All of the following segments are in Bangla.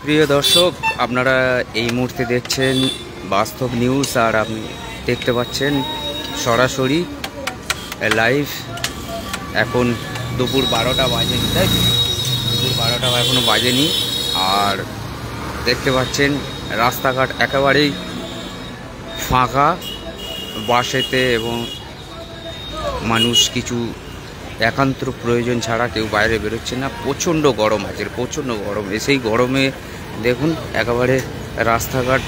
প্রিয় দর্শক, আপনারা এই মুহূর্তে দেখছেন বাস্তব নিউজ, আর আপনি দেখতে পাচ্ছেন সরাসরি লাইভ। এখন দুপুর 12টা বাজেনি, তাই দুপুর 12টা এখনও বাজেনি। আর দেখতে পাচ্ছেন রাস্তাঘাট একেবারেই ফাঁকা বাসেতে, এবং মানুষ কিছু একান্ত প্রয়োজন ছাড়া কেউ বাইরে বেরোচ্ছে না। প্রচণ্ড গরম আছে, প্রচণ্ড গরম। সেই গরমে দেখুন একেবারে রাস্তাঘাট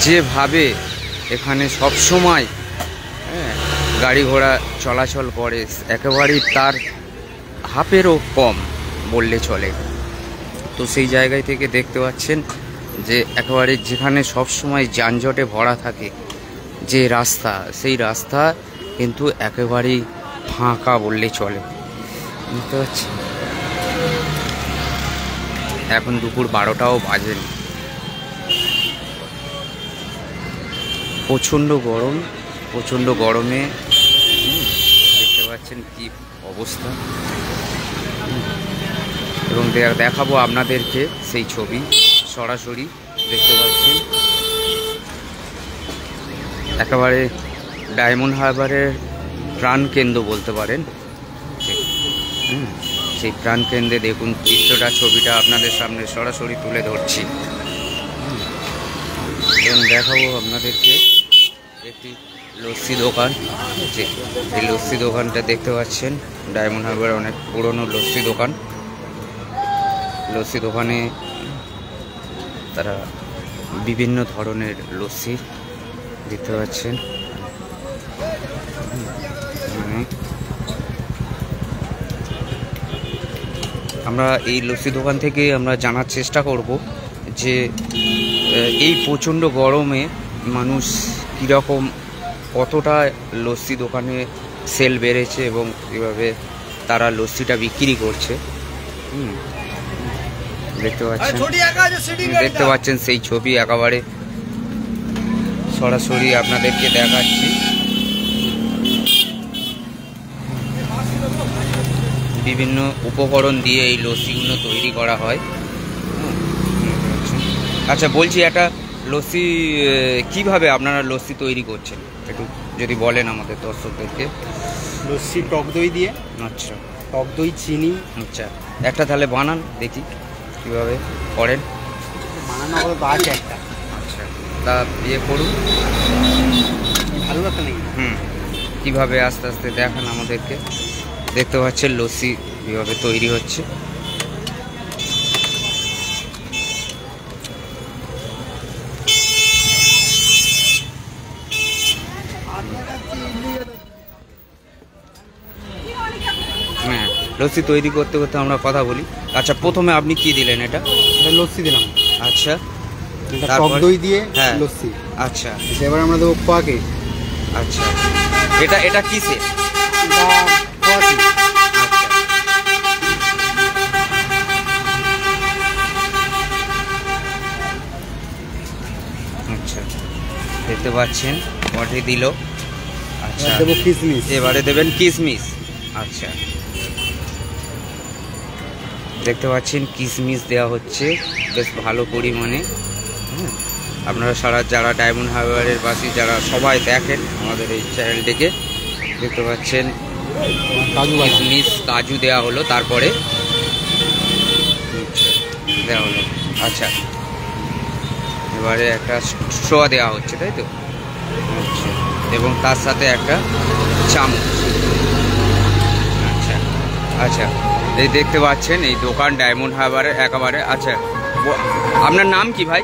যেভাবে এখানে সব সময় গাড়ি ঘোড়া চলাচল করে, একেবারেই তার হাফেরও কম বললে চলে। তো সেই জায়গায় থেকে দেখতে পাচ্ছেন যে একেবারে যেখানে সব সময় যানজটে ভরা থাকে যে রাস্তা, সেই রাস্তা কিন্তু একেবারেই ফাঁকা বললে চলে, বুঝতে পারছি। এখন দুপুর 12টাও বাজেনি, প্রচণ্ড গরম। প্রচণ্ড গরমে দেখতে পাচ্ছেন কি অবস্থা, এবং দেখাবো আপনাদেরকে সেই ছবি সরাসরি। দেখতে পাচ্ছেন একেবারে ডায়মন্ড হারবারের প্রাণকেন্দ্র বলতে পারেন। সেই প্রাণকেন্দ্রে দেখুন চিত্রটা, ছবিটা আপনাদের সামনে সরাসরি তুলে ধরছি, এবং দেখাবো আপনাদেরকে একটি লস্যি দোকান। এই লস্যি দোকানটা দেখতে পাচ্ছেন ডায়মন্ড হারবারের অনেক পুরনো লস্যি দোকান। লস্যি দোকানে তারা বিভিন্ন ধরনের লস্যি দেখতে পাচ্ছেন। আমরা এই লস্যি দোকান থেকে আমরা জানার চেষ্টা করব যে এই প্রচণ্ড গরমে মানুষ কীরকম, কতটা লস্যি দোকানে সেল বেড়েছে এবং কীভাবে তারা লস্যিটা বিক্রি করছে। দেখতে পাচ্ছেন সেই ছবি একেবারে সরাসরি আপনাদেরকে দেখাচ্ছি। বিভিন্ন উপকরণ দিয়ে এই লস্যিগুলো তৈরি করা হয়। আচ্ছা, বলছি একটা লস্যি কিভাবে আপনারা লস্যি তৈরি করছেন একটু যদি বলেন আমাদের দর্শকদেরকে। লস্যি টক দই দিয়ে। আচ্ছা, টক দই, চিনি। আচ্ছা, একটা তাহলে বানান দেখি কিভাবে করেন। বানানো হলো তো আছে একটা। আচ্ছা, তা ইয়ে করুন, ভালো একটা নেই। কীভাবে আস্তে আস্তে দেখান আমাদেরকে। দেখতে পাচ্ছেন লস্যি কীভাবে তৈরি হচ্ছে। হ্যাঁ, লস্যি তৈরি করতে করতে আমরা কথা বলি। আচ্ছা, প্রথমে আপনি কি দিলেন? এটা লস্যি দিলাম। আচ্ছা, টক দই দিয়ে হ্যাঁ লস্যি। আচ্ছা, এবার আমরা দেবো খোয়াকে। আচ্ছা, এটা কিসে? আচ্ছা, দেখতে পাচ্ছেন কটি দিল। আচ্ছা, দেবো কিশমিশ। এবারে দেবেন কিশমিশ। আচ্ছা, দেখতে পাচ্ছেন কিশমিশ দেওয়া হচ্ছে বেশ ভালো পরিমাণে। আপনারা যারা ডায়মন্ড হারবারের বাসী যারা সবাই দেখেন আমাদের এই চ্যানেলটিকে, দেখতে পাচ্ছেন কিশমিশ, কাজু দেওয়া হলো, তারপরে দেওয়া হলো। আচ্ছা, এবারে একটা স্ট্র দেওয়া হচ্ছে, তাই তো? আচ্ছা, এবং তার সাথে একটা চামচ। আচ্ছা আচ্ছা, এই দেখতে পাচ্ছেন এই দোকান ডায়মন্ড হারবারের একেবারে। আচ্ছা, আপনার নাম কি ভাই?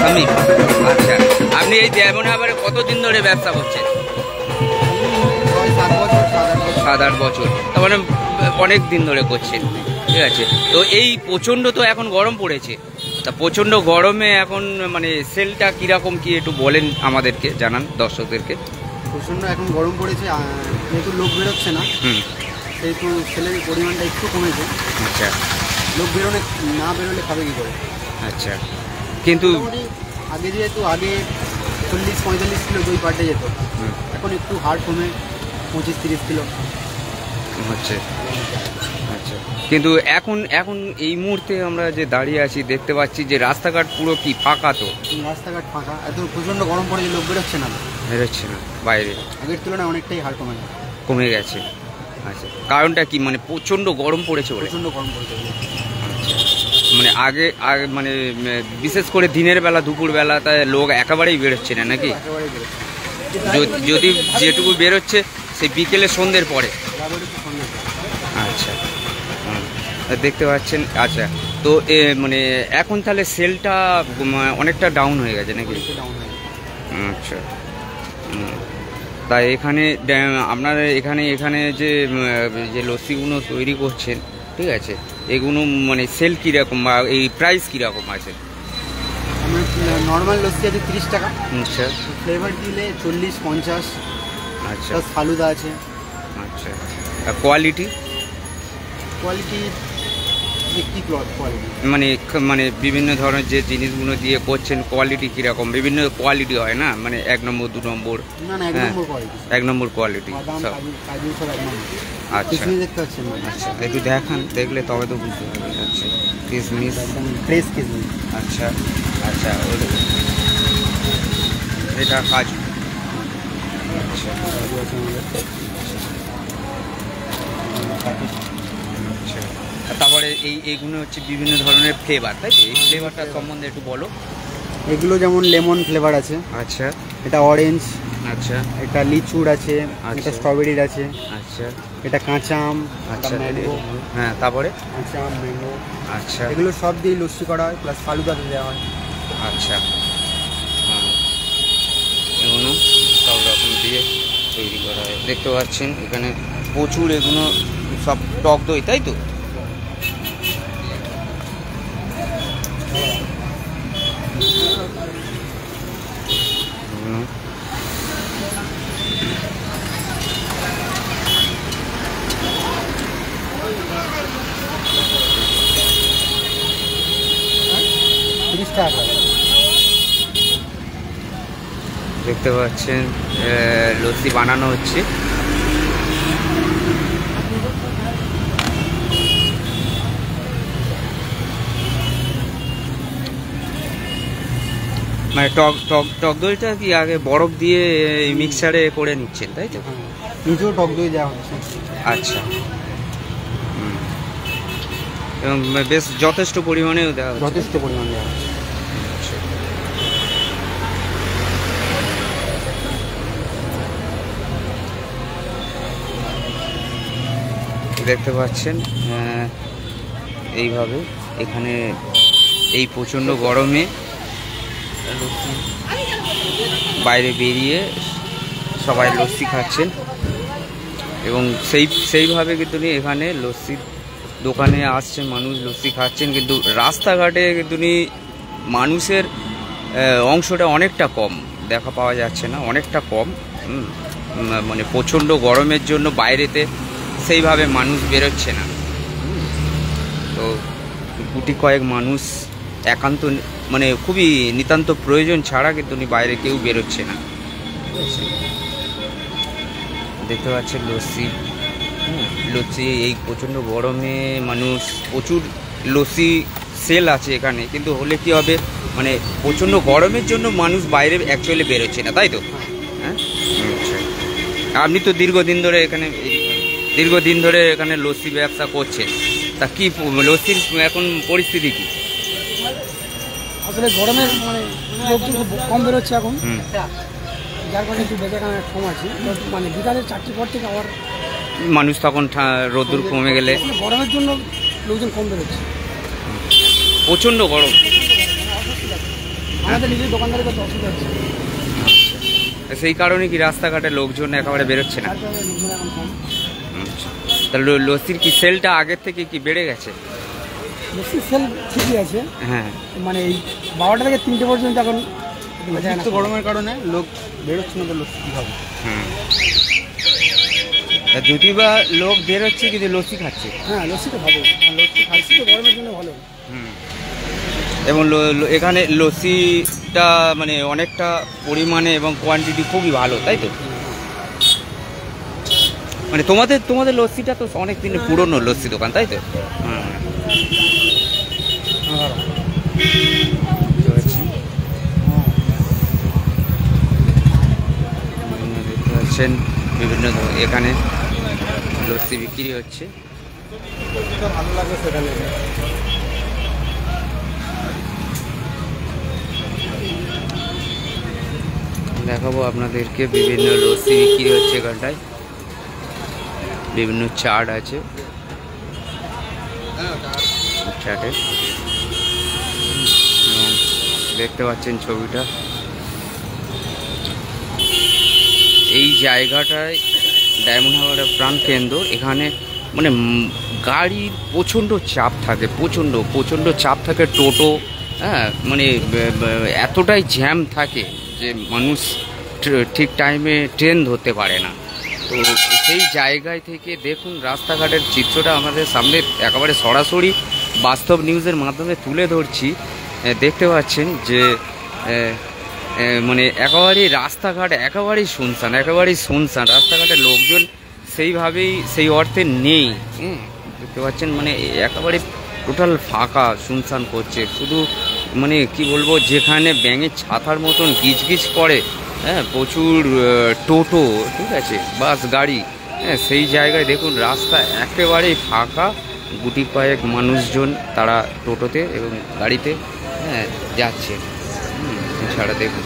আমি। আচ্ছা, আপনি এই ডায়মন্ড হারবারে কতদিন ধরে ব্যবসা করছেন? 7-8 বছর। তার মানে অনেক দিন ধরে করছেন, ঠিক আছে। তো এই প্রচণ্ড তো এখন গরম পড়েছে, তা প্রচণ্ড গরমে এখন মানে সেলটা কীরকম কি একটু বলেন আমাদেরকে, জানান দর্শকদেরকে। প্রচণ্ড এখন গরম পড়েছে, যেহেতু লোক বেরোচ্ছে না, সেহেতু সেলের পরিমাণটা একটু কমেছে। আচ্ছা, লোক না বেরোলে খাবে কী করে? আচ্ছা, কিন্তু আগে 40-45 কিলো দই পাল্টে যেত, এখন একটু হার কমে 25-30 কিলো। হচ্ছে। আচ্ছা, কিন্তু এখন এখন এই মুহূর্তে আমরা যে দাঁড়িয়ে আছি দেখতে পাচ্ছি যে রাস্তাঘাট পুরো কি ফাঁকা, তো রাস্তাঘাট ফাঁকা, এত প্রচণ্ড গরম পড়ে যে লোক বেরোচ্ছে না, বেরোচ্ছে না বাইরে, আগের তুলনায় অনেকটাই হার কমে গেছে। কমে গেছে। আচ্ছা, কারণটা কি, মানে প্রচণ্ড গরম পড়েছে বলে? প্রচণ্ড গরম পড়েছে। আচ্ছা, মানে আগে আগে মানে বিশেষ করে দিনের বেলা দুপুরবেলা তাই লোক একেবারেই বেরোচ্ছে না নাকি? একেবারেই বেরোচ্ছে। যদি যেটুকু বেরোচ্ছে সেই বিকেলে সন্ধ্যের পরে। আচ্ছা, দেখতে পাচ্ছেন। আচ্ছা, তো মানে এখন তাহলে সেলটা অনেকটা ডাউন হয়ে গেছে নাকি? আচ্ছা, তাই এখানে আপনারা এখানে এখানে যে লস্যিগুলো তৈরি করছেন, ঠিক আছে, এগুলো মানে সেল কীরকম বা এই প্রাইস কীরকম আছে? নর্মাল লস্যি আছে 30 টাকা। আচ্ছা, ফ্লেভার দিলে 40-50। আচ্ছা, ফালুদা আছে। আচ্ছা, কোয়ালিটি কোয়ালিটি কি কোয়ালিটি? মানে বিভিন্ন ধরনের যে জিনিসগুলো দিয়ে করছেন কোয়ালিটি কীরকম? বিভিন্ন কোয়ালিটি হয় না, মানে 1 নম্বর 2 নম্বর? না না, 1 নম্বর কোয়ালিটি। 1 নম্বর কোয়ালিটি সব। কাজু সব 1 নম্বর। আচ্ছা, দেখতে পাচ্ছেন? আচ্ছা, একটু দেখান, দেখলে তবে তো বুঝতে পারবে। আচ্ছা, কিশমিশ, একদম ফ্রেশ কিশমিশ। আচ্ছা, আচ্ছা, এটা কাজু। আচ্ছা, কাজু আছে আমাদের। আচ্ছা, তারপরে এইগুলো হচ্ছে বিভিন্ন ধরনের ফ্লেভার, তাই তো? এই ফ্লেভারটা সম্বন্ধে একটু বলো। এগুলো যেমন লেমন ফ্লেভার আছে। আচ্ছা, এটা অরেঞ্জ। আচ্ছা, এটা লিচুর আছে। এটা স্ট্রবেরির আছে। আচ্ছা, এটা কাঁচা আম। আচ্ছা, ম্যাঙ্গো। হ্যাঁ, তারপরে কাঁচা আম, ম্যাঙ্গো। আচ্ছা, এগুলো সব দিয়ে লস্যি করা হয়, প্লাস ফালুদাতে দেওয়া হয়। আচ্ছা, হ্যাঁ, এগুলো সব রকম দিয়ে তৈরি করা হয়। দেখতে পাচ্ছেন এখানে প্রচুর এগুলো সব টক দই, তাই তো? দেখতে পাচ্ছেন লস্যি বানানো হচ্ছে। মানে টক দইটা কি আগে বরফ দিয়ে মিক্সারে করে নিচ্ছেন, তাই তো? নিজেও টক দই দেওয়া হচ্ছে। আচ্ছা, এবং বেশ যথেষ্ট পরিমাণেও দেওয়া হচ্ছে। যথেষ্ট পরিমাণে দেওয়া হচ্ছে। দেখতে পাচ্ছেন এইভাবে এখানে এই প্রচণ্ড গরমে বাইরে বেরিয়ে সবাই লস্যি খাচ্ছেন, এবং সেইভাবে কিন্তু এখানে লস্যি দোকানে আসছেন মানুষ, লস্যি খাচ্ছেন, কিন্তু রাস্তাঘাটে কিন্তু মানুষের অংশটা অনেকটা কম দেখা পাওয়া যাচ্ছে না, অনেকটা কম। মানে প্রচণ্ড গরমের জন্য বাইরেতে সেইভাবে মানুষ বেরোচ্ছে না। তো গুটি কয়েক মানুষ একান্ত মানে খুবই নিতান্ত প্রয়োজন ছাড়া কিন্তু বাইরে কেউ বেরোচ্ছে না। দেখতে পাচ্ছেন লস্যি এই প্রচণ্ড গরমে মানুষ প্রচুর লস্যি সেল আছে এখানে, কিন্তু হলে কি হবে, মানে প্রচণ্ড গরমের জন্য মানুষ বাইরে অ্যাকচুয়ালি বেরোচ্ছে না, তাই তো? হ্যাঁ, আচ্ছা, আপনি তো দীর্ঘদিন ধরে এখানে লস্যি ব্যবসা করছেন, তা কি লস্যির এখন পরিস্থিতি কি? আসলে গরমের মানে লোকজন কম বেরোচ্ছে এখন, যার কারণে একটু বেচাকেনা কম আছে। মানে বিকালের 4টের পর থেকে আবার মানুষ তখন রোদ্দুর কমে গেলে গরমের জন্য লোকজন কম বেরোচ্ছে। প্রচণ্ড গরম, আমাদের নিজের দোকানদারের কাছে অসুবিধা হচ্ছে। সেই কারণে কি রাস্তাঘাটে লোকজন একেবারে বেরোচ্ছে না? তাহলে লস্যির কি সেলটা আগের থেকে কি বেড়ে গেছে? লস্যির সেল ঠিকই আছে, হ্যাঁ, মানে এই 12টা থেকে 3টে পর্যন্ত এখন গরমের কারণে লোক বেরোচ্ছে না, তো লস্যি কী হবে? যদি বা লোক বেরোচ্ছে কিন্তু লস্যি খাচ্ছে। হ্যাঁ, লস্যি তো ভালো, লস্যি খাচ্ছি তো গরমের জন্য ভালো। এবং এখানে লস্যিটা মানে অনেকটা পরিমাণে এবং কোয়ান্টিটি খুবই ভালো, তাই তো? মানে তোমাদের লস্যিটা তো অনেক দিনের পুরনো লস্যি দোকান, তাই তো? দেখতে পাচ্ছেন বিভিন্ন এখানে লস্যি বিক্রি হচ্ছে। ভালো লাগে সেখানে। দেখাবো আপনাদেরকে বিভিন্ন লস্যি বিক্রি হচ্ছে এখানটায়, বিভিন্ন চাট আছে, চাটে দেখতে পাচ্ছেন ছবিটা। এই জায়গাটায় ডায়মন্ড হারবারের প্রাণকেন্দ্র। এখানে মানে গাড়ির প্রচণ্ড চাপ থাকে, প্রচণ্ড চাপ থাকে। টোটো, হ্যাঁ, মানে এতটাই জ্যাম থাকে যে মানুষ ঠিক টাইমে ট্রেন ধরতে পারে না। তো সেই জায়গায় থেকে দেখুন রাস্তাঘাটের চিত্রটা আমাদের সামনে একেবারে সরাসরি বাস্তব নিউজের মাধ্যমে তুলে ধরছি। দেখতে পাচ্ছেন যে মানে একেবারেই রাস্তাঘাট একেবারেই শুনশান, রাস্তাঘাটের লোকজন সেইভাবেই সেই অর্থে নেই। দেখতে পাচ্ছেন মানে একেবারে টোটাল ফাঁকা, শুনশান করছে। শুধু মানে কি বলবো, যেখানে ব্যাঙের ছাতার মতন গিজগিজ করে, হ্যাঁ, প্রচুর টোটো, ঠিক আছে, বাস গাড়ি, হ্যাঁ, সেই জায়গায় দেখুন রাস্তা একেবারেই ফাঁকা। গুটি কয়েক মানুষজন তারা টোটোতে এবং গাড়িতে, হ্যাঁ, যাচ্ছে। এছাড়া দেখুন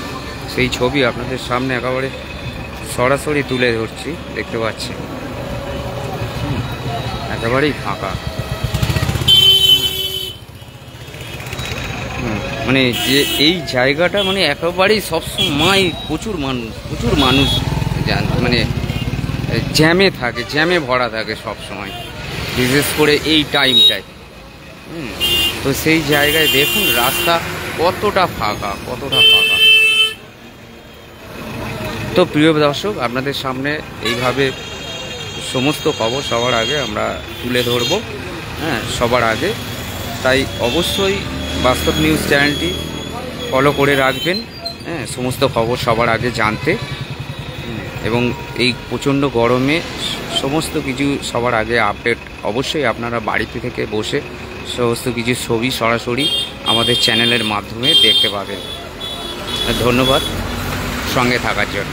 সেই ছবি আপনাদের সামনে একেবারে সরাসরি তুলে ধরছি, দেখতে পাচ্ছেন একেবারেই ফাঁকা। মানে যে এই জায়গাটা মানে একেবারেই সবসময় প্রচুর মানুষ মানে জ্যামে থাকে, জ্যামে ভরা থাকে সব সময়, বিশেষ করে এই টাইমটায়। তো সেই জায়গায় দেখুন রাস্তা কতটা ফাঁকা। তো প্রিয় দর্শক, আপনাদের সামনে এইভাবে সমস্ত খবর সবার আগে আমরা তুলে ধরব, হ্যাঁ, সবার আগে। তাই অবশ্যই বাস্তব নিউজ চ্যানেলটি ফলো করে রাখবেন, হ্যাঁ, সমস্ত খবর সবার আগে জানতে। এবং এই প্রচণ্ড গরমে সমস্ত কিছু সবার আগে আপডেট অবশ্যই আপনারা বাড়িতে থেকে বসে সমস্ত কিছু ছবি সরাসরি আমাদের চ্যানেলের মাধ্যমে দেখতে পাবেন। ধন্যবাদ সঙ্গে থাকার জন্য।